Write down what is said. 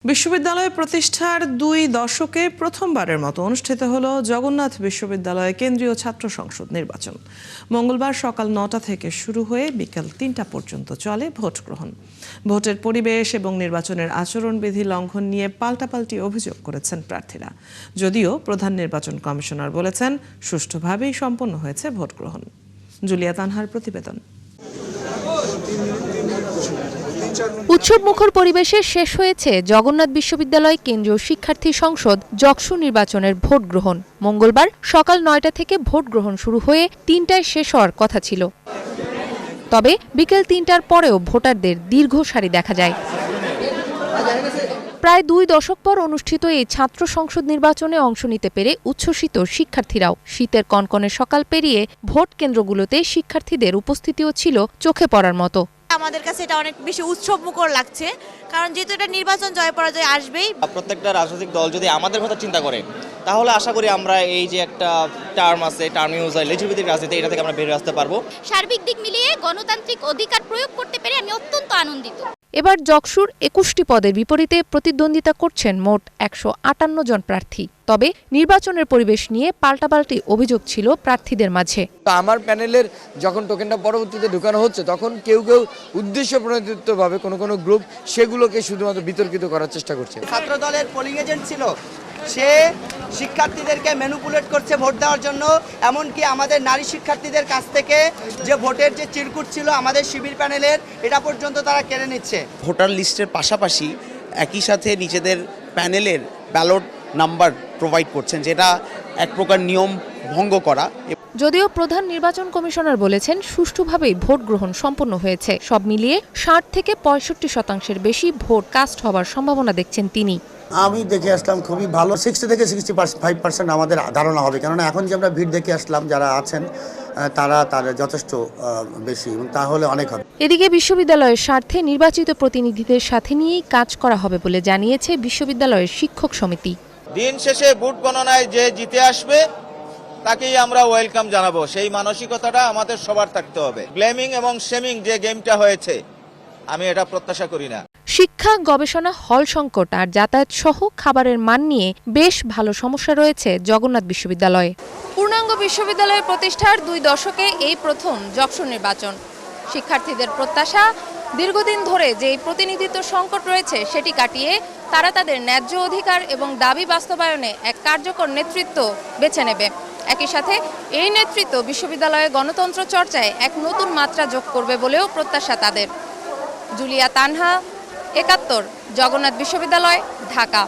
বিশ্ববিদ্যালয় প্রতিষ্ঠার 2 দশকে প্রথমবারের মতো অনুষ্ঠিত হলো জগন্নাথ বিশ্ববিদ্যালয় কেন্দ্রীয় ছাত্র সংসদ নির্বাচন। মঙ্গলবার সকাল 9টা থেকে শুরু হয়ে বিকেল 3টা পর্যন্ত চলে ভোট গ্রহণ। ভোটের পরিবেশ এবং নির্বাচনের আচরণবিধি লঙ্ঘন নিয়ে পাল্টাপাল্টি অভিযোগ করেছেন প্রার্থীরা। যদিও প্রধান নির্বাচন কমিশনার বলেছেন সুষ্ঠুভাবেই সম্পন্ন হয়েছে ভোট গ্রহণ। জুলিয়া তানহার প্রতিবেদন। উৎসবমুখর পরিবেশে শেষ হয়েছে জগন্নাথ বিশ্ববিদ্যালয় কেন্দ্রীয় শিক্ষার্থী সংসদ জকসু নির্বাচনের ভোট গ্রহণ। মঙ্গলবার সকাল 9টা থেকে ভোট গ্রহণ শুরু হয়ে 3টায় শেষ হওয়ার কথা ছিল। তবে বিকেল 3টার পরেও ভোটারদের দীর্ঘ সারি দেখা যায়। প্রায় 2 দশক পর অনুষ্ঠিত এই ছাত্র সংসদ নির্বাচনে অংশ নিতে পেরে উচ্ছ্বসিত শিক্ষার্থীরাও। শীতের কনকনে সকাল পেরিয়ে ভোট কেন্দ্রগুলোতে শিক্ষার্থীদের উপস্থিতিও ছিল চোখে পড়ার মতো। আমাদের কাছে এটা অনেক বেশি উৎসবমুখর লাগছে, কারণ যেহেতু এটা নির্বাচন, জয় পরাজয় আসবেই। প্রত্যেকটা রাজনৈতিক দল যদি আমাদের কথা চিন্তা করে তাহলে আশা করি আমরা এই যে একটা টার্ম আছে, টার্ম ইউজ হয় লেজিটিমেট রাজনীতি, এটা থেকে আমরা বেরিয়ে আসতে পারবো। সার্বিক দিক মিলিয়ে গণতান্ত্রিক অধিকার প্রয়োগ করতে পেরে আমি অত্যন্ত আনন্দিত। এবার জকসুর 21টি পদের বিপরীতে প্রতিদ্বন্দ্বিতা করছেন মোট 158 জন প্রার্থী। তবে নির্বাচনের পরিবেশ নিয়ে পাল্টাপাল্টি অভিযোগ ছিল প্রার্থীদের মাঝে। আমার প্যানেলের যখন টোকেনটা পরবর্তীতে ঢুকানো হচ্ছে তখন কেউ উদ্দেশ্য প্রণোদিতভাবে কোনো গ্রুপ সেগুলোকে শুধুমাত্র বিতর্কিত করার চেষ্টা করছে। ছাত্র দলের পোলিং এজেন্ট ছিল, সে শিক্ষার্থীদেরকে ম্যানিপুলেট করছে ভোট দেওয়ার জন্য। এমনকি আমাদের নারী শিক্ষার্থীদের কাছ থেকে যে ভোটের যে চিরকুট ছিল আমাদের শিবির প্যানেলের, এটা পর্যন্ত তারা কেড়ে নিচ্ছে। ভোটার লিস্টের পাশাপাশি একই সাথে নিজেদের প্যানেলের ব্যালট নাম্বার প্রোভাইড করছেন, যেটা এক প্রকার নিয়ম ভঙ্গ করা। যদিও প্রধান নির্বাচন কমিশনার বলেছেন সুষ্ঠুভাবেই ভোট গ্রহণ সম্পন্ন হয়েছে। সব মিলিয়ে 60 থেকে 65% বেশি ভোট কাস্ট হওয়ার সম্ভাবনা দেখছেন তিনি। আমি দেখে আসলাম খুবই ভালো, 60 থেকে 65% আমাদের ধারণা হবে, কেননা এখন যে আমরা ভিড় দেখে আসলাম যারা আছেন তারা যথেষ্ট বেশি, তাহলে অনেক হবে। এদিকে বিশ্ববিদ্যালয়ের স্বার্থে নির্বাচিত প্রতিনিধিদের সাথে নিয়েই কাজ করা হবে বলে জানিয়েছে বিশ্ববিদ্যালয়ের শিক্ষক সমিতি। দিন শেষে ভোট গণনায় যে জিতে আসবে তাকেই আমরা ওয়েলকাম জানাবো, সেই মানসিকতাটা আমাদের সবার থাকতে হবে। ব্লেমিং এবং শেমিং যে গেমটা হয়েছে, আমি এটা প্রত্যাশা করি না। শিক্ষা, গবেষণা, হল সংকট আর যাতায়াত সহ খাবারের মান নিয়ে বেশ ভালো সমস্যা রয়েছে জগন্নাথ বিশ্ববিদ্যালয়ে। পূর্ণাঙ্গ বিশ্ববিদ্যালয় প্রতিষ্ঠার 2 দশকে এই প্রথম জকসু নির্বাচন। শিক্ষার্থীদের প্রত্যাশা, দীর্ঘদিন ধরে যে প্রতিনিধিত্ব সংকট রয়েছে সেটি কাটিয়ে তারা তাদের ন্যায্য অধিকার এবং দাবি বাস্তবায়নে এক কার্যকর নেতৃত্ব বেছে নেবে। একই সাথে এই নেতৃত্ব বিশ্ববিদ্যালয়ে গণতন্ত্র চর্চায় এক নতুন মাত্রা যোগ করবে বলেও প্রত্যাশা তাদের। জুলিয়া তানহা, 71, জগন্নাথ বিশ্ববিদ্যালয়, ঢাকা।